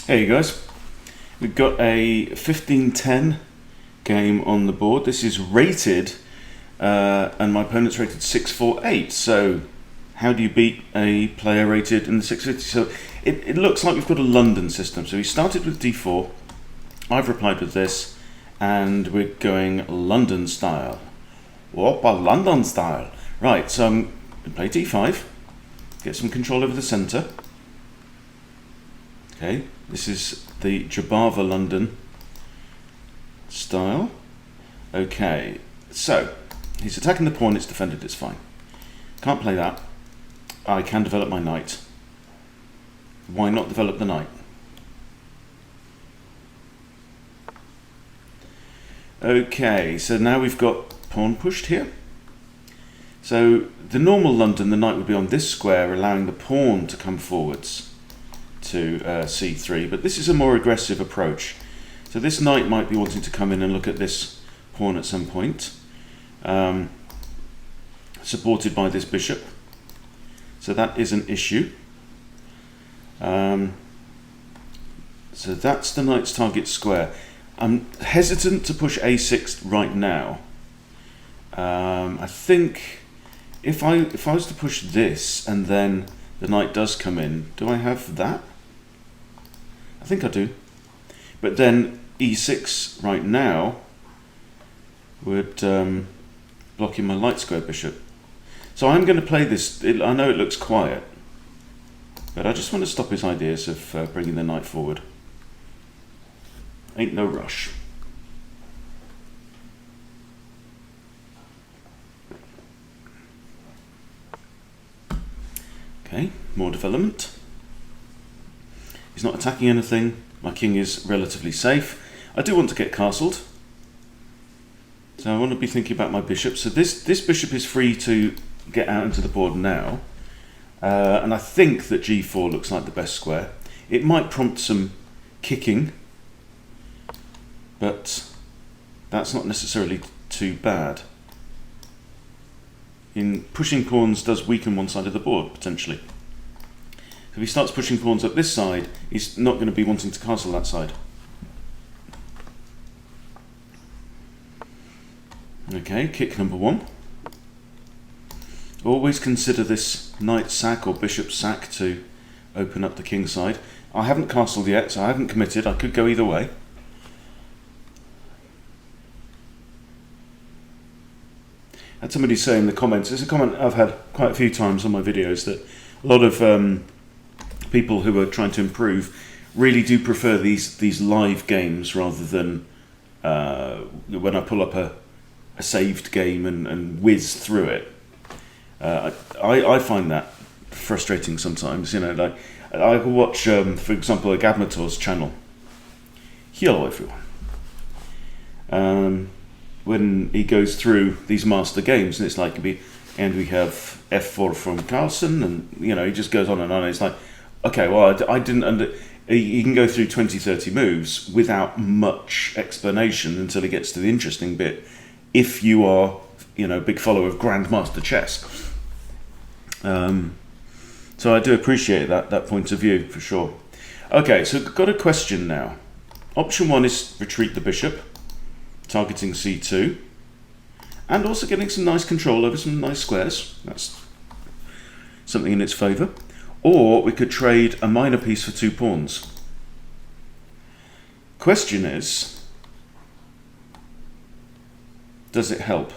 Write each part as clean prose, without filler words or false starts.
Hey you guys, we've got a 15-10 game on the board. This is rated, and my opponent's rated 648. So, how do you beat a player rated in the 650? So, it looks like we've got a London system. So, we started with d4, I've replied with this, and we're going London style. Whoppa, London style. Right, so I'm going to play d5, get some control over the centre. Okay, this is the Jobava London style. Okay, so he's attacking the pawn, it's defended, it's fine. Can't play that. I can develop my knight. Why not develop the knight? Okay, so now we've got pawn pushed here. So the normal London, the knight would be on this square, allowing the pawn to come forwards to c3, but this is a more aggressive approach. So this knight might be wanting to come in and look at this pawn at some point, supported by this bishop. So that is an issue. So that's the knight's target square. I'm hesitant to push a6 right now. I think if I was to push this and then the knight does come in, do I have that? I think I do. But then e6 right now would block in my light square bishop. So I'm going to play this. I know it looks quiet, but I just want to stop his ideas of bringing the knight forward. Ain't no rush. Okay, more development. He's not attacking anything. My king is relatively safe. I do want to get castled, so I want to be thinking about my bishop. So this bishop is free to get out into the board now, and I think that g4 looks like the best square. It might prompt some kicking, but that's not necessarily too bad. In pushing pawns does weaken one side of the board potentially. So if he starts pushing pawns up this side, he's not going to be wanting to castle that side. Okay, kick number one. Always consider this knight sack or bishop sack to open up the king side. I haven't castled yet, so I haven't committed. I could go either way. Had somebody say in the comments, it's a comment I've had quite a few times on my videos, that a lot of people who are trying to improve really do prefer these live games rather than when I pull up a saved game and whiz through it. I find that frustrating sometimes. You know, like I watch, for example, a Gabmator's channel. Hello everyone. When he goes through these master games, and it's like, and we have f4 from Carlsen, and you know, he just goes on and on. It's like, okay, well, I didn't he can go through 20-30 moves without much explanation until he gets to the interesting bit, if you are, you know, a big follower of Grandmaster Chess. So I do appreciate that point of view, for sure. Okay, so got a question now. Option one is retreat the bishop, targeting c2, and also getting some nice control over some nice squares. That's something in its favour. Or we could trade a minor piece for 2 pawns. Question is, does it help?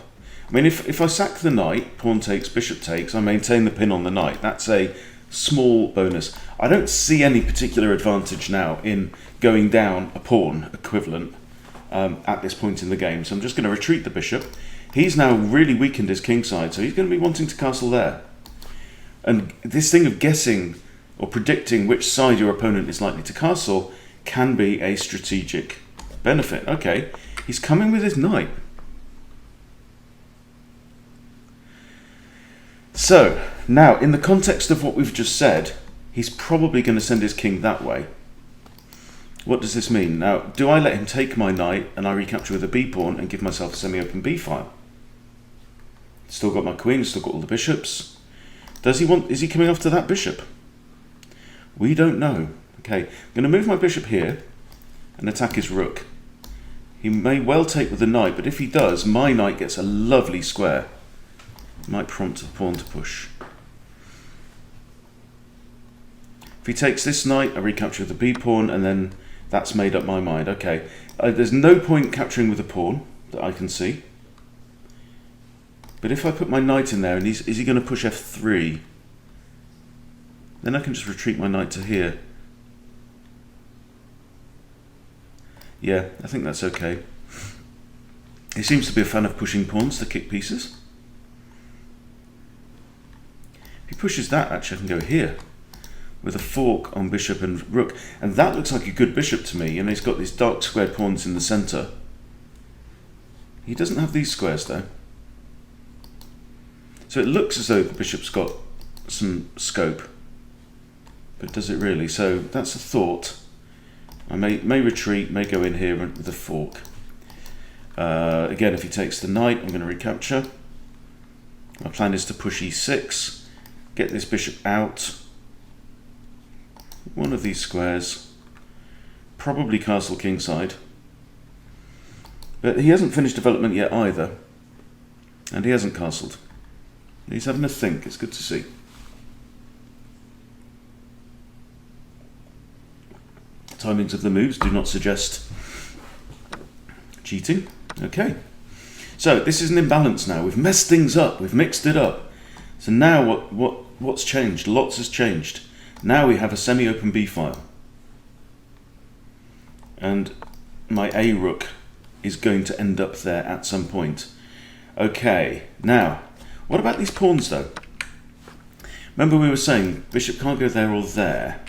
I mean, if I sack the knight, pawn takes, bishop takes, I maintain the pin on the knight. That's a small bonus. I don't see any particular advantage now in going down a pawn equivalent at this point in the game. So I'm just going to retreat the bishop. He's now really weakened his king side, so he's going to be wanting to castle there. And this thing of guessing or predicting which side your opponent is likely to castle can be a strategic benefit. Okay, he's coming with his knight. So, now, in the context of what we've just said, he's probably going to send his king that way. What does this mean? Now, do I let him take my knight and I recapture with a b-pawn and give myself a semi-open b-file? Still got my queen, still got all the bishops. Is he coming after that bishop? We don't know. Okay, I'm going to move my bishop here and attack his rook. He may well take with the knight, but if he does, my knight gets a lovely square. Might prompt the pawn to push. If he takes this knight, I recapture the b-pawn, and then that's made up my mind. Okay, there's no point capturing with a pawn that I can see. But if I put my knight in there, and is he going to push f3? Then I can just retreat my knight to here. Yeah, I think that's okay. He seems to be a fan of pushing pawns to kick pieces. If he pushes that, actually I can go here with a fork on bishop and rook. And that looks like a good bishop to me. You know, he's got these dark squared pawns in the centre. He doesn't have these squares though. So it looks as though the bishop's got some scope. But does it really? So that's a thought. I may retreat, may go in here with a fork. Again, if he takes the knight, I'm going to recapture. My plan is to push e6, get this bishop out. One of these squares, probably castle kingside. But he hasn't finished development yet either. And he hasn't castled. He's having a think, it's good to see. Timings of the moves do not suggest cheating. Okay, so this is an imbalance now. We've messed things up. We've mixed it up. So now what's changed? Lots has changed. Now we have a semi-open b file, and my a rook is going to end up there at some point. Okay, now what about these pawns though? Remember we were saying bishop can't go there or there.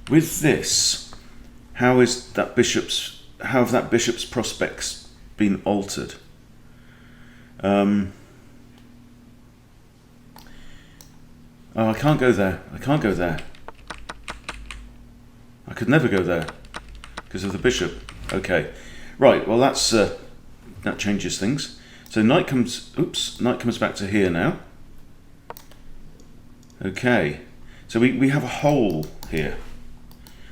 With this, how have that bishop's prospects been altered? Oh, I can't go there. I can't go there. I could never go there because of the bishop. Okay, right. Well, that's that changes things. So knight comes. Oops, knight comes back to here now. Okay, so we have a hole here.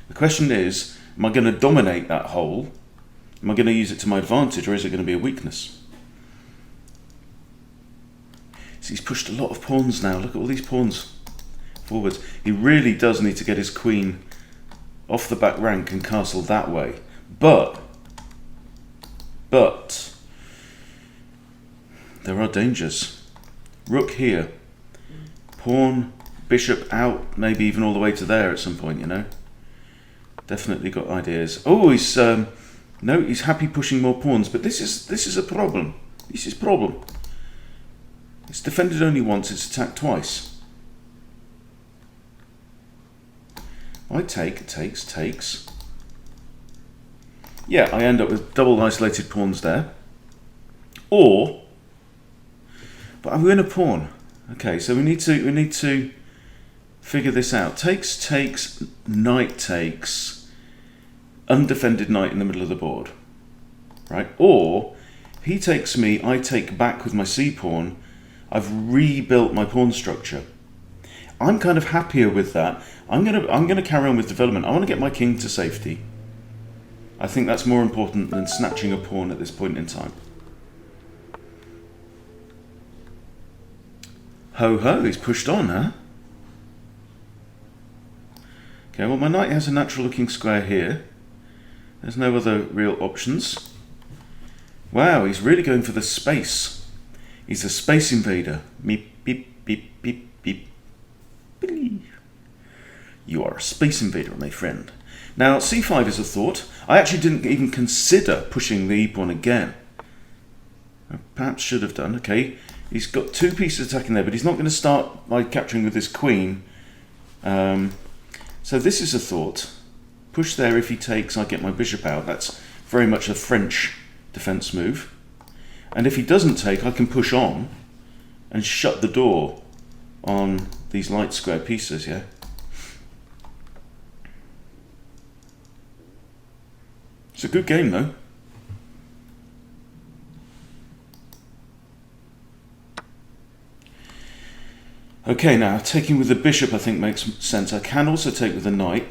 The question is, am I going to dominate that hole? Am I going to use it to my advantage, or is it going to be a weakness? So he's pushed a lot of pawns now. Look at all these pawns forwards. He really does need to get his queen off the back rank and castle that way. But there are dangers. Rook here. Pawn, bishop out, maybe even all the way to there at some point, you know. Definitely got ideas. Oh, he's no, he's happy pushing more pawns, but this is a problem. This is a problem. It's defended only once, it's attacked twice. I takes. Yeah, I end up with double isolated pawns there. Or, but I'm going to pawn. Okay, so we need to figure this out. Takes, knight takes, undefended knight in the middle of the board, right? Or he takes me, I take back with my c-pawn. I've rebuilt my pawn structure. I'm kind of happier with that. I'm gonna carry on with development. I want to get my king to safety. I think that's more important than snatching a pawn at this point in time. Ho ho, he's pushed on, huh? Okay, well my knight has a natural looking square here. There's no other real options. Wow, he's really going for the space. He's a space invader. Beep, beep, beep, beep, beep. Beep. You are a space invader, my friend. Now, c5 is a thought. I actually didn't even consider pushing the e-pawn again. I perhaps should have done. Okay, he's got two pieces attacking there, but he's not going to start by capturing with his queen. So this is a thought. Push there. If he takes, I get my bishop out. That's very much a French defense move. And if he doesn't take, I can push on and shut the door on these light square pieces, yeah? It's a good game, though. Okay, now taking with the bishop I think makes sense. I can also take with the knight,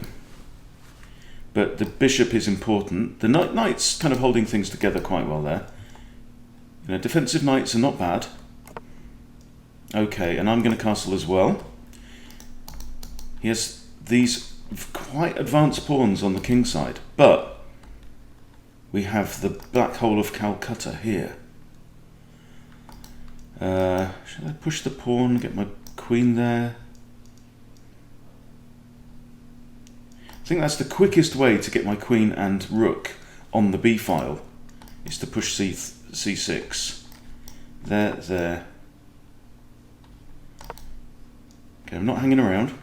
but the bishop is important. The knight's kind of holding things together quite well there. You know, defensive knights are not bad. Okay, and I'm going to castle as well. He has these quite advanced pawns on the king side, but we have the black hole of Calcutta here. Should I push the pawn, get my queen there? I think that's the quickest way to get my queen and rook on the b file, is to push c6. There. Okay, I'm not hanging around.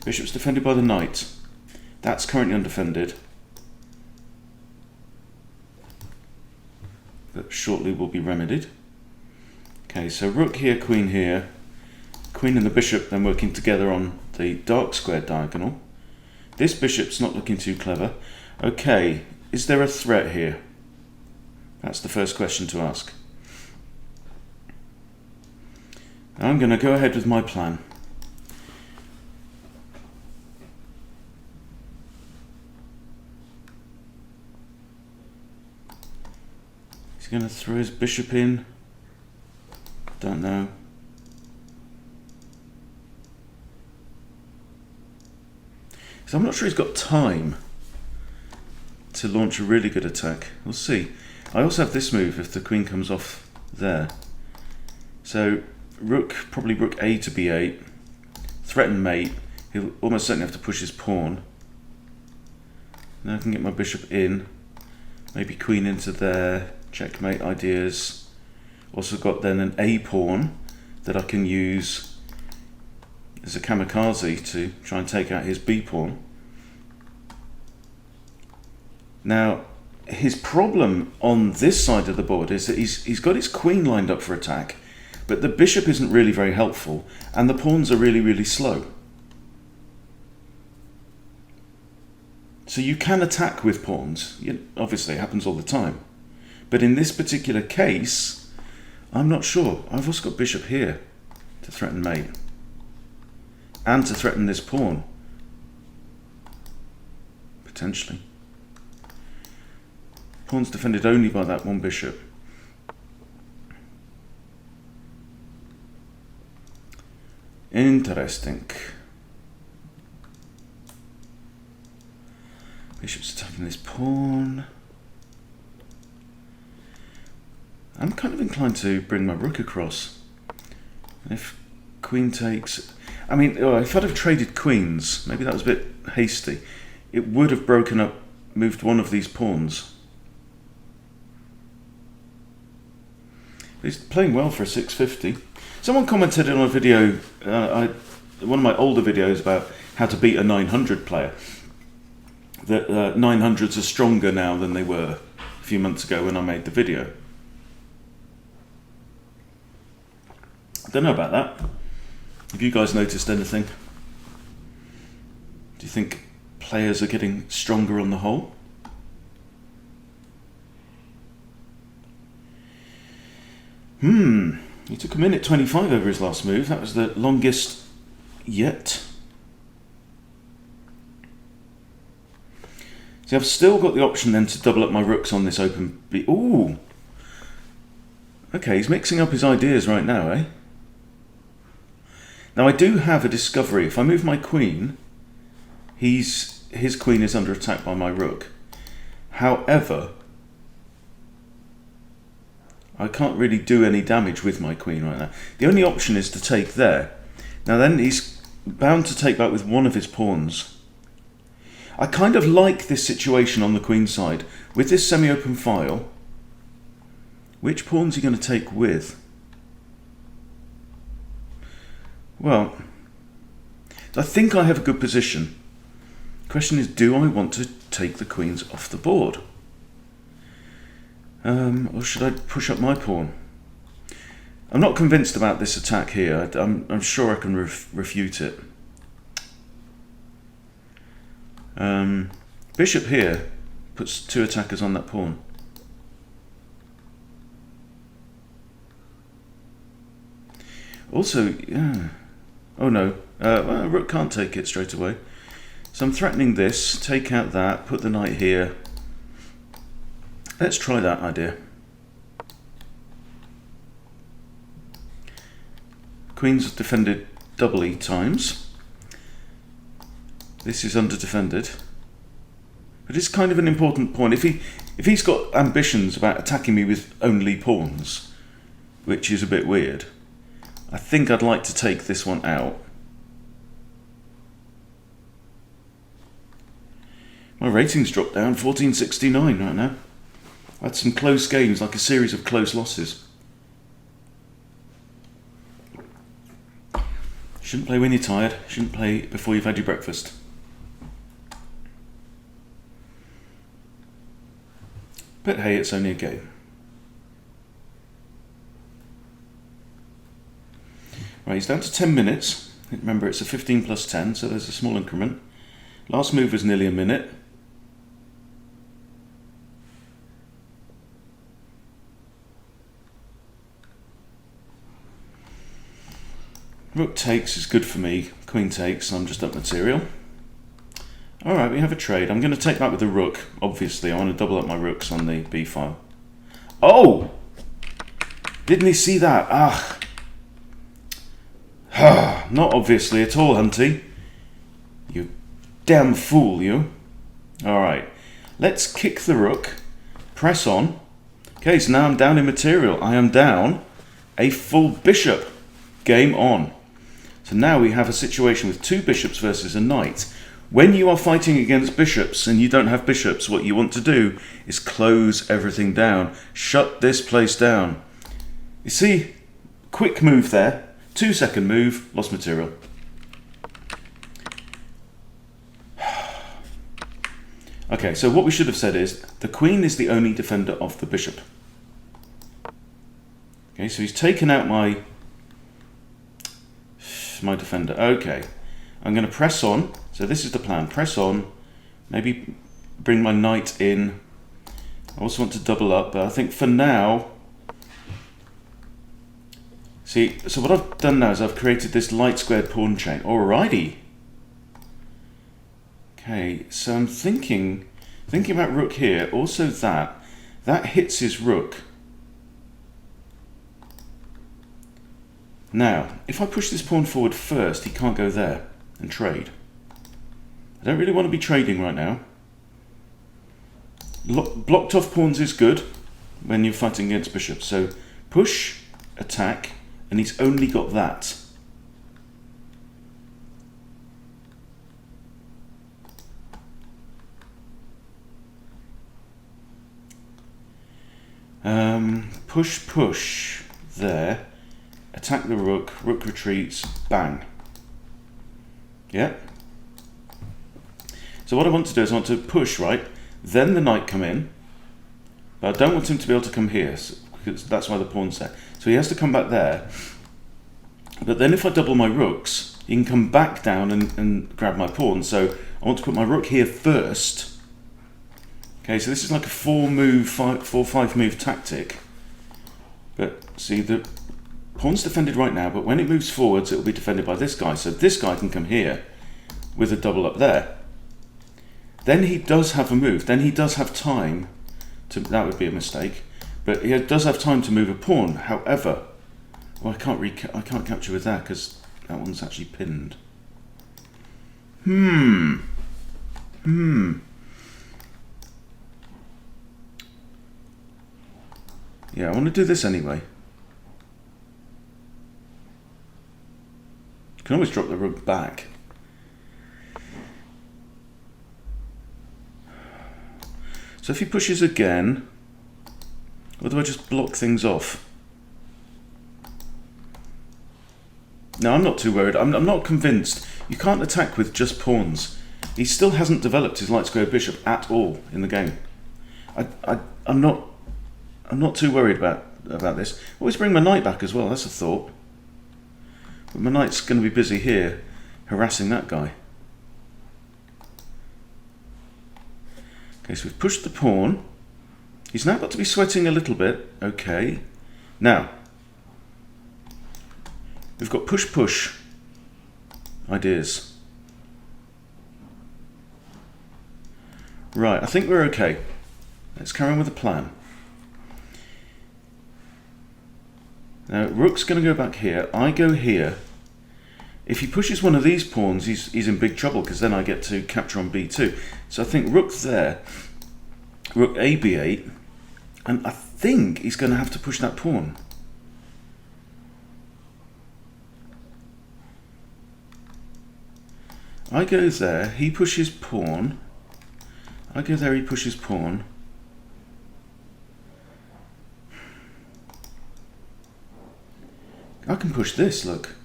Bishop's defended by the knight. That's currently undefended, but shortly will be remedied. Okay, so rook here, queen here. Queen and the bishop then working together on the dark squared diagonal. This bishop's not looking too clever. Okay, is there a threat here? That's the first question to ask. I'm going to go ahead with my plan. He's going to throw his bishop in. Don't know. So I'm not sure he's got time to launch a really good attack. We'll see. I also have this move if the queen comes off there. So rook, probably rook a to b8, threaten mate. He'll almost certainly have to push his pawn. Now I can get my bishop in, maybe queen into there, checkmate ideas. Also got then an a pawn that I can use as a kamikaze to try and take out his b pawn. Now his problem on this side of the board is that he's got his queen lined up for attack, but the bishop isn't really very helpful and the pawns are really slow. So you can attack with pawns. Obviously it happens all the time, but in this particular case I'm not sure. I've also got bishop here to threaten mate and to threaten this pawn potentially. Pawn's defended only by that one bishop. Interesting. Bishop's attacking this pawn. I'm kind of inclined to bring my rook across. If queen takes... I mean, if I'd have traded queens, maybe that was a bit hasty, it would have broken up, moved one of these pawns. He's playing well for a 650. Someone commented on a video, one of my older videos about how to beat a 900 player, that 900s are stronger now than they were a few months ago when I made the video. I don't know about that. Have you guys noticed anything? Do you think players are getting stronger on the whole? He took a minute 25 over his last move. That was the longest yet. See, I've still got the option then to double up my rooks on this open B. Ooh! Okay, he's mixing up his ideas right now, eh? Now I do have a discovery. If I move my queen, his queen is under attack by my rook. However, I can't really do any damage with my queen right now. The only option is to take there. Now then he's bound to take back with one of his pawns. I kind of like this situation on the queen side. With this semi-open file, which pawn's he going to take with? Well, I think I have a good position. The question is, do I want to take the queens off the board? Or should I push up my pawn? I'm not convinced about this attack here. I'm sure I can refute it. Bishop here puts two attackers on that pawn. Also, yeah. Oh no, well, rook can't take it straight away. So I'm threatening this, take out that, put the knight here. Let's try that idea. Queen's defended doubly times. This is under defended. But it's kind of an important point. If he's got ambitions about attacking me with only pawns, which is a bit weird, I think I'd like to take this one out. My rating's dropped down, 1469 right now. I had some close games, like a series of close losses. Shouldn't play when you're tired. Shouldn't play before you've had your breakfast. But hey, it's only a game. Right, he's down to 10 minutes. Remember, it's a 15 plus 10, so there's a small increment. Last move was nearly a minute. Rook takes is good for me. Queen takes, I'm just up material. Alright, we have a trade. I'm going to take that with the rook, obviously. I want to double up my rooks on the b file. Oh! Didn't he see that? Ah! Not obviously at all, Hunty. You damn fool, you. Alright, let's kick the rook. Press on. Okay, so now I'm down in material. I am down a full bishop. Game on. So now we have a situation with two bishops versus a knight. When you are fighting against bishops and you don't have bishops, what you want to do is close everything down. Shut this place down. You see, quick move there. 2-second move, lost material. Okay, so what we should have said is the queen is the only defender of the bishop. Okay, so he's taken out my defender. Okay, I'm going to press on. So this is the plan. Press on. Maybe bring my knight in. I also want to double up, but I think for now... See, so what I've done now is I've created this light squared pawn chain. Alrighty. Okay, so I'm thinking about rook here. Also that hits his rook. Now, if I push this pawn forward first, he can't go there and trade. I don't really want to be trading right now. Blocked off pawns is good when you're fighting against bishops. So push, attack, and he's only got that. Push there. Attack the rook, rook retreats, bang. Yeah. So what I want to do is I want to push, right? Then the knight come in. But I don't want him to be able to come here, because that's why the pawn's there. So he has to come back there. But then if I double my rooks, he can come back down and grab my pawn. So I want to put my rook here first. Okay, so this is like a 4-5 move tactic. But see, the pawn's defended right now, but when it moves forwards, it will be defended by this guy. So this guy can come here with a double up there. Then he does have a move. Then he does have time to... That would be a mistake. But he does have time to move a pawn. However... Well, I can't capture with that because that one's actually pinned. Yeah, I want to do this anyway. You can always drop the rook back. So if he pushes again, or do I just block things off? No, I'm not too worried. I'm not convinced. You can't attack with just pawns. He still hasn't developed his light square bishop at all in the game. I'm not too worried about this. Always bring my knight back as well. That's a thought. But my knight's going to be busy here, harassing that guy. Okay, so we've pushed the pawn. He's now got to be sweating a little bit. Okay. Now, We've got push-push ideas. Right, I think we're okay. Let's carry on with the plan. Now, rook's going to go back here. I go here. If he pushes one of these pawns, he's in big trouble, because then I get to capture on b2. So I think rook there, rook a b8, and I think he's going to have to push that pawn. I go there, he pushes pawn. I go there, he pushes pawn. I can push this, look.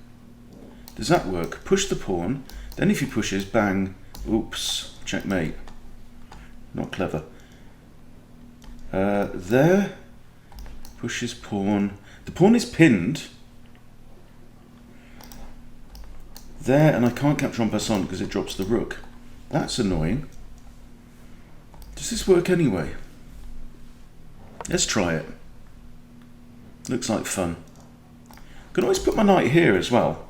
Does that work? Push the pawn, then if he pushes, bang, oops, checkmate. Not clever. There, pushes pawn. The pawn is pinned. There, and I can't capture en passant because it drops the rook. That's annoying. Does this work anyway? Let's try it. Looks like fun. Can always put my knight here as well.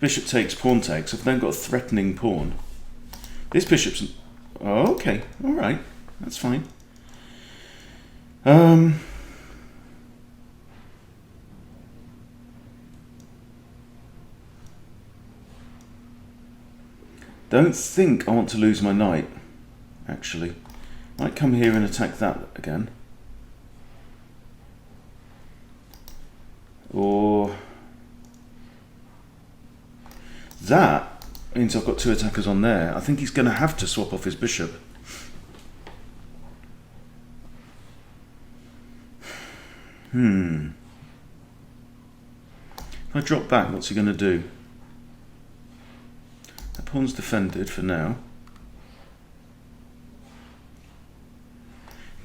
Bishop takes, pawn takes. I've then got a threatening pawn. This bishop's... Oh, okay, alright. That's fine. Don't think I want to lose my knight, actually. Might come here and attack that again. Or... that means I've got two attackers on there. I think he's going to have to swap off his bishop. If I drop back, what's he going to do? That pawn's defended for now.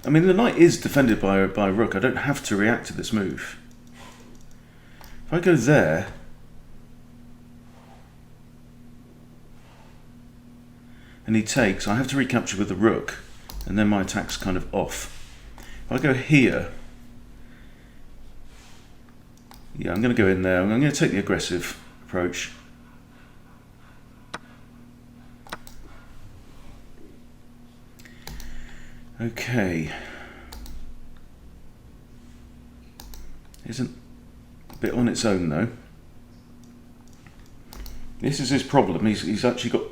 I mean, the knight is defended by rook. I don't have to react to this move. If I go there... and he takes, I have to recapture with the rook, and then my attack's kind of off. If I go here... yeah, I'm going to go in there. I'm going to take the aggressive approach. Okay. Isn't a bit on its own though. This is his problem. He's actually got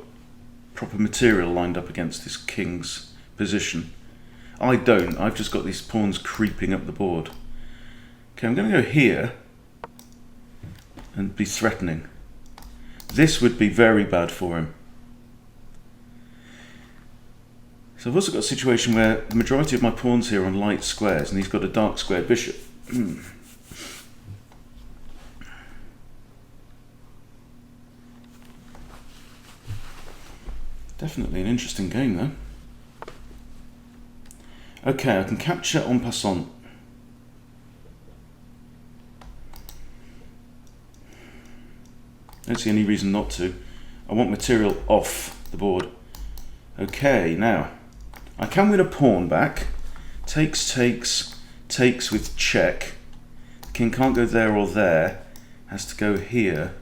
proper material lined up against this king's position. I don't. I've just got these pawns creeping up the board. Okay, I'm going to go here and be threatening. This would be very bad for him. So I've also got a situation where the majority of my pawns here are on light squares, and he's got a dark square bishop. Definitely an interesting game, though. Okay, I can capture en passant. Don't see any reason not to. I want material off the board. Okay, now I can win a pawn back. Takes, takes, takes with check. The king can't go there or there. Has to go here.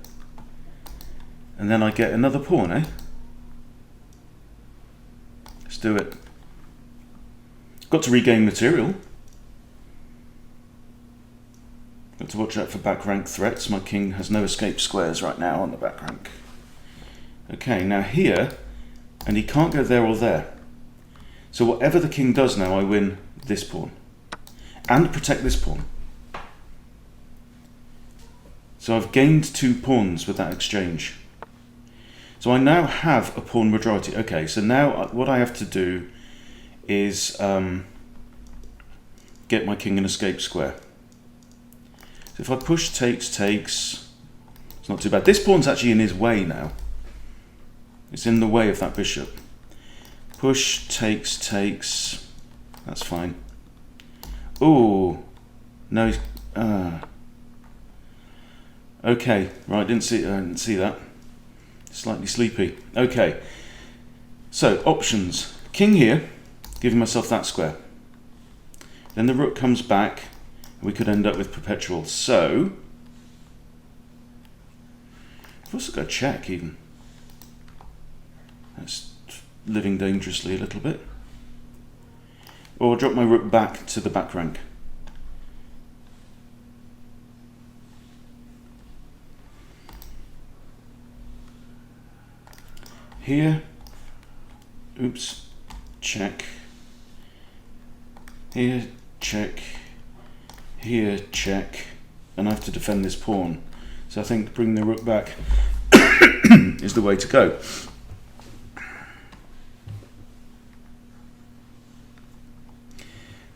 And then I get another pawn, eh? Let's do it. Got to regain material. Got to watch out for back rank threats. My king has no escape squares right now on the back rank. Okay, now here, and he can't go there or there. So whatever the king does now, I win this pawn. And protect this pawn. So I've gained 2 pawns with that exchange. So I now have a pawn majority. Okay, so now what I have to do is get my king an escape square. So if I push, takes, takes, it's not too bad. This pawn's actually in his way now. It's in the way of that bishop. Push, takes, takes. That's fine. Oh, no. Okay, right. I didn't see that. Slightly sleepy. Okay. So options. King here, giving myself that square. Then the rook comes back. We could end up with perpetual. So I've also got a check even. That's living dangerously a little bit. Or drop my rook back to the back rank. Here, oops, check. Here, check. Here, check. And I have to defend this pawn. So I think bring the rook back is the way to go.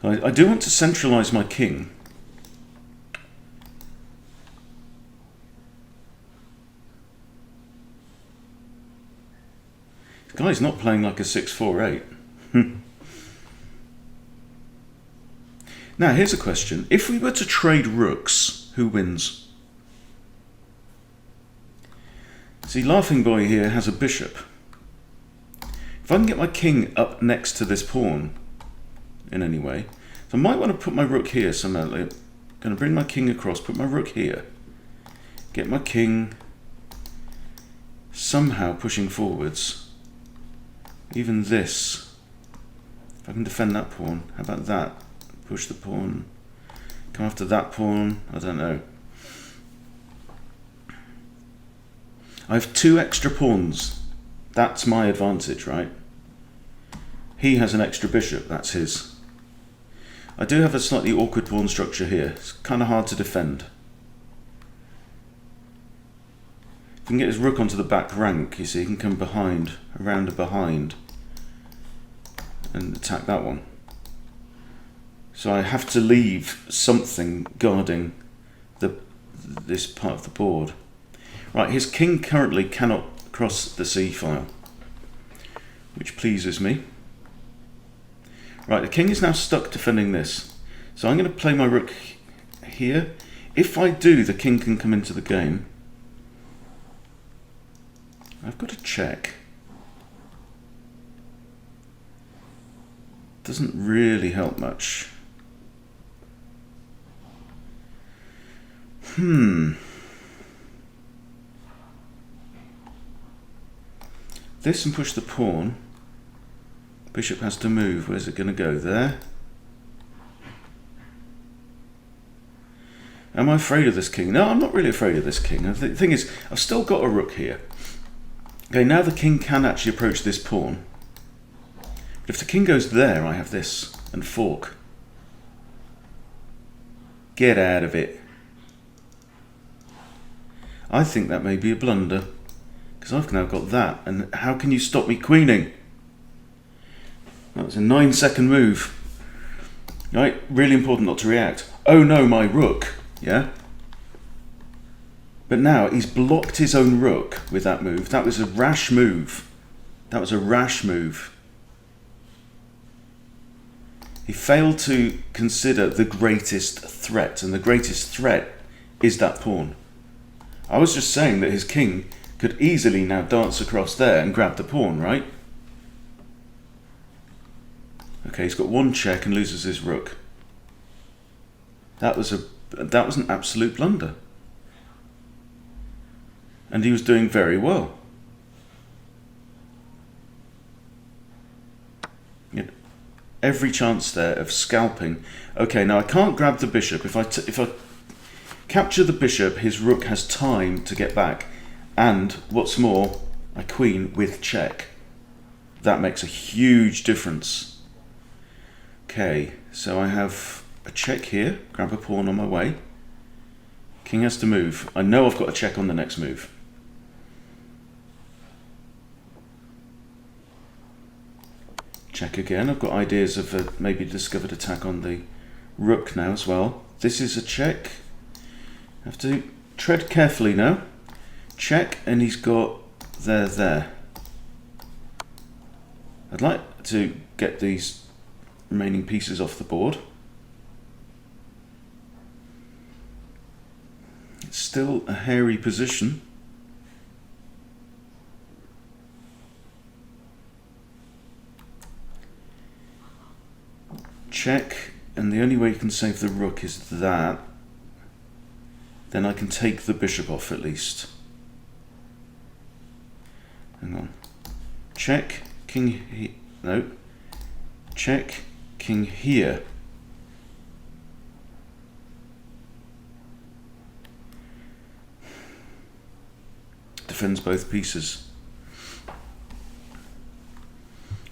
I do want to centralise my king. The guy's not playing like a 6-4-8. Now here's a question. If we were to trade rooks, who wins? See, Laughing Boy here has a bishop. If I can get my king up next to this pawn in any way, so I might want to put my rook here somehow. I'm going to bring my king across, put my rook here, get my king somehow pushing forwards. Even this, if I can defend that pawn, how about that? Push the pawn, come after that pawn, I don't know. I have 2 extra pawns. That's my advantage, right? He has an extra bishop, that's his. I do have a slightly awkward pawn structure here. It's kind of hard to defend. If he can get his rook onto the back rank, you see, he can come behind, around and behind, and attack that one. So I have to leave something guarding this part of the board. Right, his king currently cannot cross the c-file, which pleases me. Right, the king is now stuck defending this. So I'm going to play my rook here. If I do, the king can come into the game. I've got to check. Doesn't really help much. This and push the pawn. Bishop has to move. Where's it going to go? There. Am I afraid of this king? No, I'm not really afraid of this king. The thing is, I've still got a rook here. Okay, now the king can actually approach this pawn. But if the king goes there, I have this and fork. Get out of it. I think that may be a blunder, because I've now got that, and how can you stop me queening? That was a 9-second move. Right, really important not to react. Oh no, my rook, yeah? But now he's blocked his own rook with that move. That was a rash move. That was a rash move. He failed to consider the greatest threat, and the greatest threat is that pawn. I was just saying that his king could easily now dance across there and grab the pawn, right? Okay, he's got one check and loses his rook. That was an absolute blunder. And he was doing very well. He had every chance there of scalping. Okay, now I can't grab the bishop. If I capture the bishop, his rook has time to get back. And what's more, I queen with check. That makes a huge difference. Okay, so I have a check here. Grab a pawn on my way. King has to move. I know I've got a check on the next move. Check again. I've got ideas of a maybe discovered attack on the rook now as well. This is a check. I have to tread carefully now. Check, and he's got there. I'd like to get these remaining pieces off the board. It's still a hairy position. Check, and the only way you can save the rook is that. Then I can take the bishop off at least. Hang on. Check, king no. Check, king here. Defends both pieces,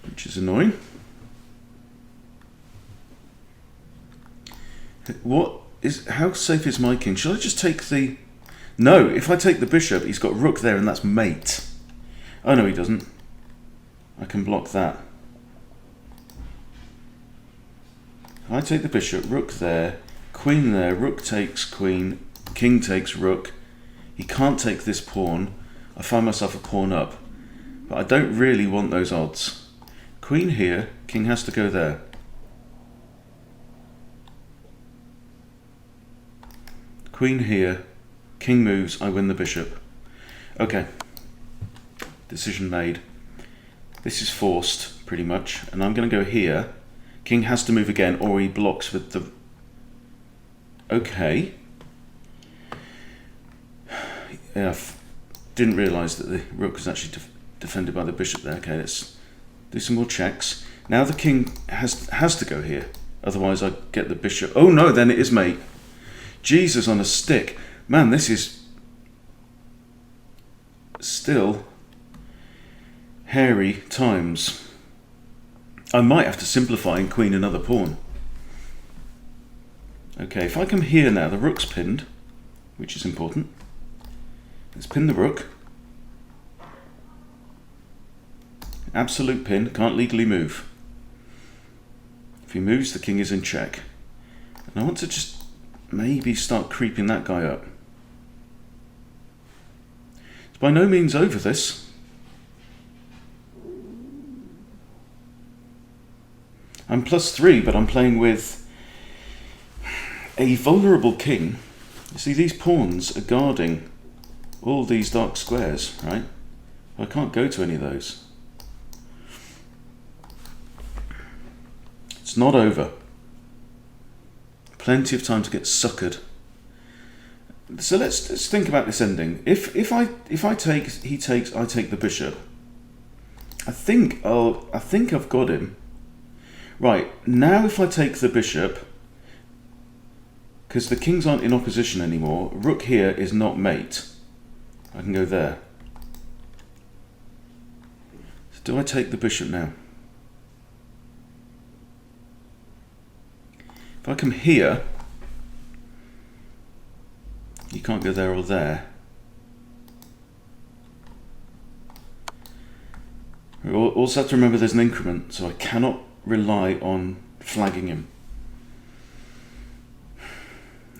which is annoying. How safe is my king? Should I just take the... No, if I take the bishop, he's got rook there and that's mate. Oh no, he doesn't. I can block that. If I take the bishop, rook there, queen there, rook takes queen, king takes rook. He can't take this pawn. I find myself a pawn up. But I don't really want those odds. Queen here, king has to go there. Queen here, king moves, I win the bishop. Okay. Decision made. This is forced, pretty much. And I'm going to go here. King has to move again, or he blocks with the... Okay. Yeah, didn't realise that the rook was actually defended by the bishop there. Okay, let's do some more checks. Now the king has to go here. Otherwise I get the bishop. Oh no, then it is mate. Jesus on a stick. Man, this is still hairy times. I might have to simplify and queen another pawn. Okay, if I come here now, the rook's pinned, which is important. Let's pin the rook. Absolute pin, can't legally move. If he moves, the king is in check. And I want to just maybe start creeping that guy up. It's by no means over, this. I'm +3, but I'm playing with a vulnerable king. You see, these pawns are guarding all these dark squares, right? I can't go to any of those. It's not over. Plenty of time to get suckered. So let's think about this ending. If I take, he takes, I take the bishop. I think I've got him. Right, now if I take the bishop, because the kings aren't in opposition anymore, rook here is not mate. I can go there. So do I take the bishop now? If I come here, you can't go there or there. We also have to remember there's an increment, so I cannot rely on flagging him.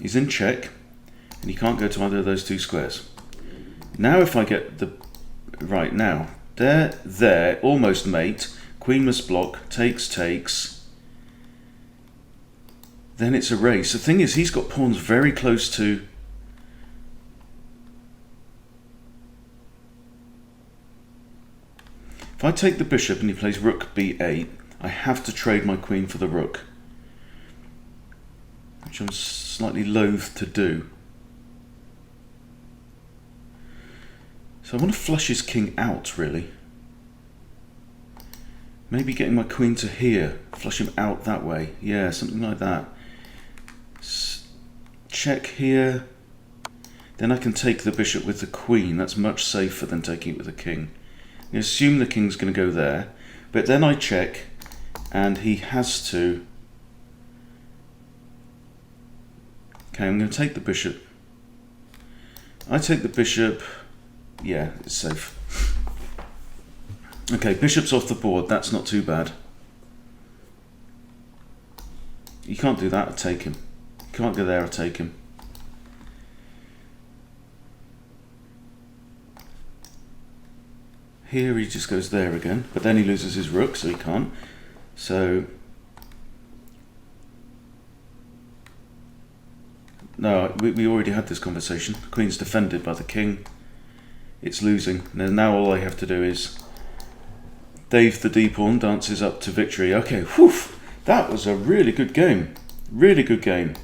He's in check, and he can't go to either of those two squares. Now if I get the... Right, now. There, almost mate. Queen must block, takes. Then it's a race. The thing is, he's got pawns very close to... If I take the bishop and he plays rook b8, I have to trade my queen for the rook, which I'm slightly loath to do. So I want to flush his king out, really. Maybe getting my queen to here, flush him out that way. Yeah, something like that. Check here. Then I can take the bishop with the queen. That's much safer than taking it with the king. You assume the king's going to go there, but then I check, and he has to... Okay, I'm going to take the bishop. I take the bishop. Yeah, it's safe. Okay, bishop's off the board. That's not too bad. You can't do that, I take him. You can't go there, I take him. Here he just goes there again, but then he loses his rook, so he can't. So... No, we already had this conversation. The queen's defended by the king. It's losing. Now all I have to do is... Dave the D-pawn dances up to victory. Okay, whew! That was a really good game. Really good game.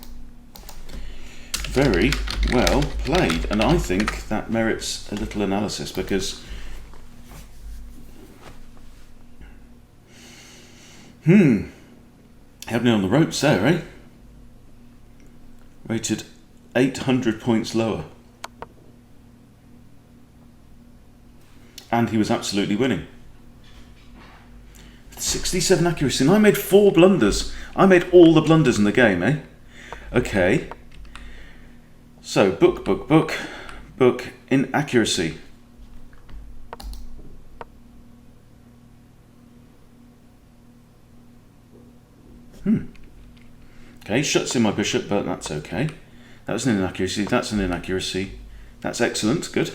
Very well played. And I think that merits a little analysis, because Had me on the ropes there, eh? Rated 800 points lower. And he was absolutely winning. 67 accuracy, and I made 4 blunders. I made all the blunders in the game, eh? Okay. So, book, inaccuracy. Okay, shuts in my bishop, but that's okay. That was an inaccuracy, that's an inaccuracy. That's excellent, good.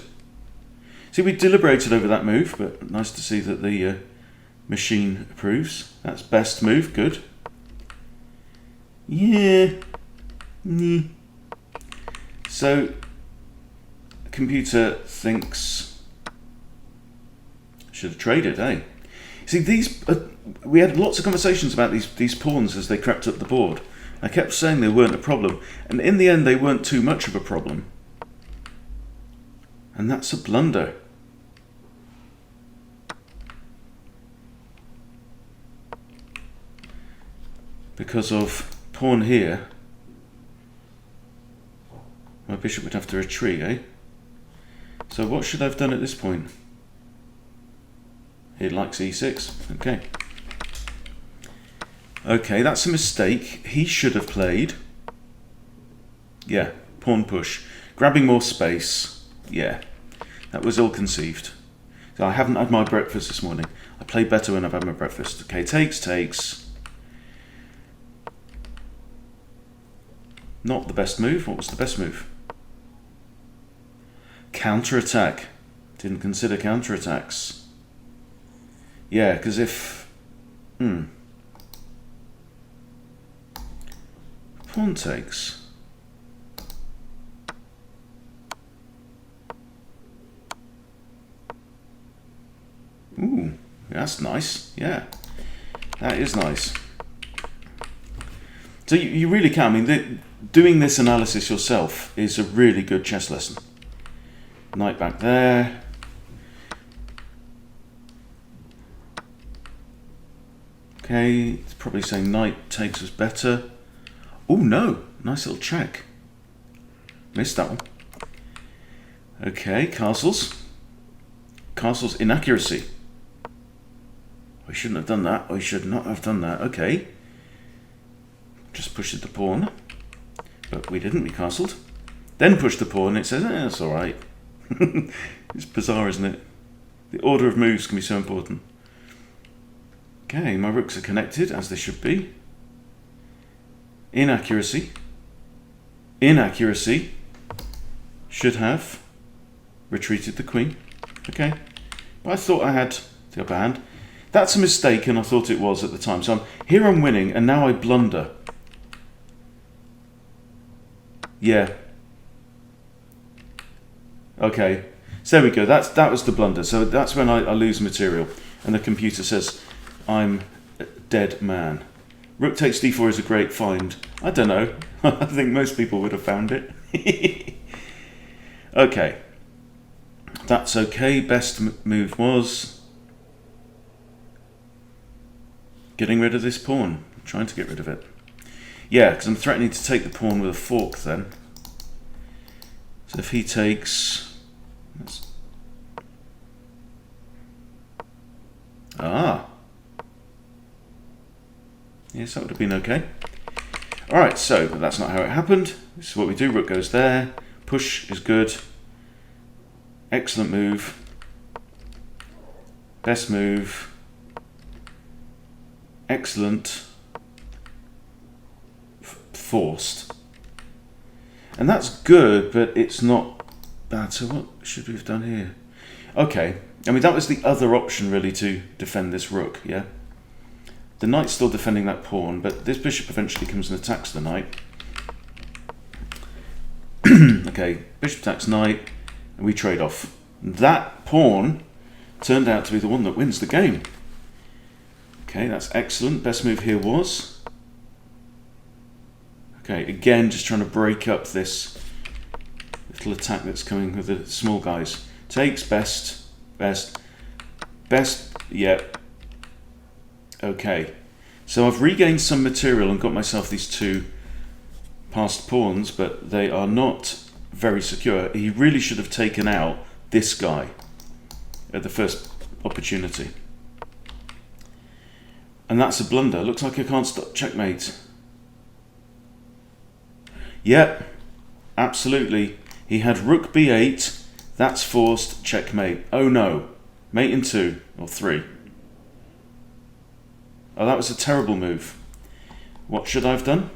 See, we deliberated over that move, but nice to see that the machine approves. That's best move, good. Yeah. So, the computer thinks should have traded, eh? See, these we had lots of conversations about these pawns as they crept up the board. I kept saying they weren't a problem, and in the end they weren't too much of a problem. And that's a blunder. Because of pawn here, my bishop would have to retreat, eh? So what should I have done at this point? He likes e6, okay. Okay, that's a mistake. He should have played, yeah, pawn push. Grabbing more space, yeah. That was ill-conceived. So I haven't had my breakfast this morning. I play better when I've had my breakfast. Okay, takes. Not the best move. What was the best move? Counter-attack. Didn't consider counter-attacks. Yeah, because if... Pawn takes. Ooh, that's nice. Yeah, that is nice. So you really can. I mean, doing this analysis yourself is a really good chess lesson. Knight back there. Okay, it's probably saying knight takes was better. Oh no, nice little check. Missed that one. Okay, castles. Castles inaccuracy. We shouldn't have done that. We should not have done that. Okay. Just pushed the pawn. But we didn't, we castled. Then pushed the pawn, it says, that's alright. It's bizarre, isn't it? The order of moves can be so important. Okay, my rooks are connected, as they should be. Inaccuracy. Inaccuracy. Should have retreated the queen. Okay. But I thought I had the upper hand. That's a mistake, and I thought it was at the time. So here I'm winning, and now I blunder. Yeah. Okay. So there we go. That was the blunder. So that's when I lose material. And the computer says, I'm a dead man. Rook takes d4 is a great find. I don't know. I think most people would have found it. Okay. That's okay. Best move was getting rid of this pawn. I'm trying to get rid of it. Yeah, because I'm threatening to take the pawn with a fork then. So if he takes... Yes, that would have been okay. Alright, so but that's not how it happened. This is what we do. Rook goes there. Push is good. Excellent move. Best move. Excellent. Forced. And that's good, but it's not bad. So what should we have done here? Okay. I mean, that was the other option, really, to defend this rook, yeah? The knight's still defending that pawn, but this bishop eventually comes and attacks the knight. Okay, bishop attacks knight, and we trade off. That pawn turned out to be the one that wins the game. Okay, that's excellent. Best move here was... Okay, again, just trying to break up this little attack that's coming with the small guys. Takes best, yep. Okay, So I've regained some material and got myself these 2 passed pawns, but they are not very secure. He really should have taken out this guy at the first opportunity. And that's a blunder. Looks like I can't stop checkmate. Yep, absolutely. He had rook b8. That's forced checkmate. Oh no. Mate in 2 or 3. Oh, that was a terrible move. What should I have done?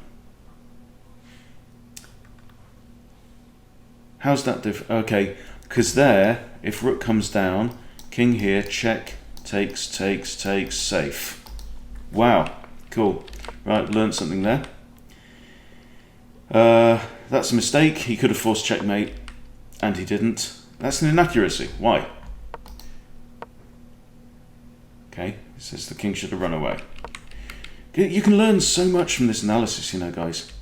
How's that okay, because there, if rook comes down, king here, check, takes, safe. Wow, cool. Right, learned something there. That's a mistake. He could have forced checkmate, and he didn't. That's an inaccuracy. Why? Okay, it says the king should have run away. You can learn so much from this analysis, you know, guys.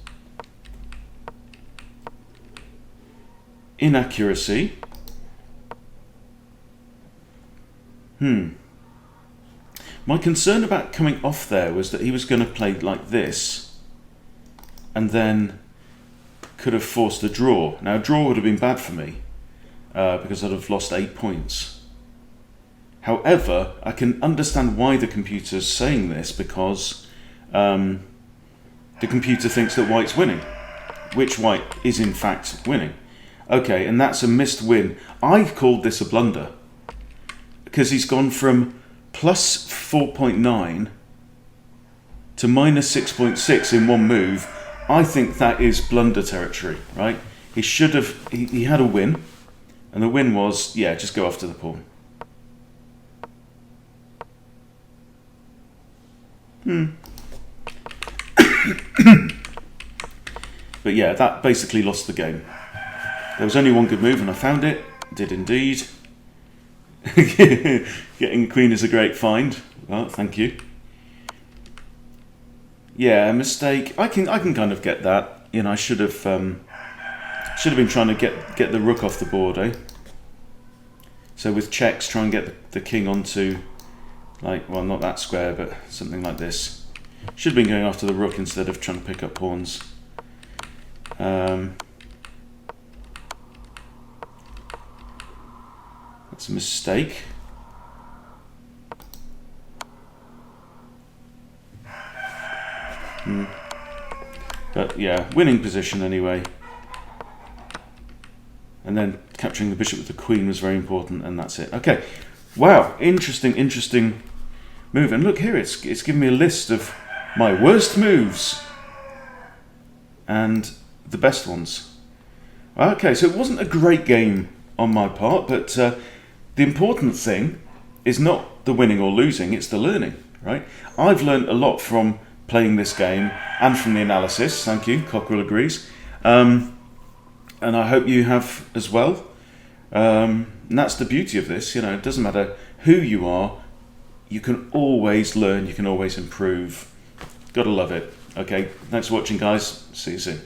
Inaccuracy. My concern about coming off there was that he was going to play like this and then could have forced a draw. Now, a draw would have been bad for me because I'd have lost 8 points. However, I can understand why the computer's saying this, because the computer thinks that white's winning, which white is in fact winning. Okay, and that's a missed win. I've called this a blunder because he's gone from plus 4.9 to minus 6.6 in one move. I think that is blunder territory, right? He should have, he had a win, and the win was, yeah, just go after the pawn. But yeah, that basically lost the game. There was only one good move and I found it. Did indeed. Getting queen is a great find. Well, thank you. Yeah, a mistake. I can kind of get that. You know, I should have been trying to get the rook off the board, eh? So with checks, try and get the king onto, like, well, not that square, but something like this. Should have been going after the rook instead of trying to pick up pawns. That's a mistake. But yeah, winning position anyway. And then capturing the bishop with the queen was very important, and that's it. Okay, wow, interesting move. And look here, it's given me a list of my worst moves and the best ones. Okay, so it wasn't a great game on my part, but the important thing is not the winning or losing, it's the learning, right? I've learned a lot from playing this game and from the analysis. Thank you, Cockrell agrees. And I hope you have as well. And that's the beauty of this, you know, it doesn't matter who you are, you can always learn, you can always improve. Gotta love it. Okay, thanks for watching, guys. See you soon.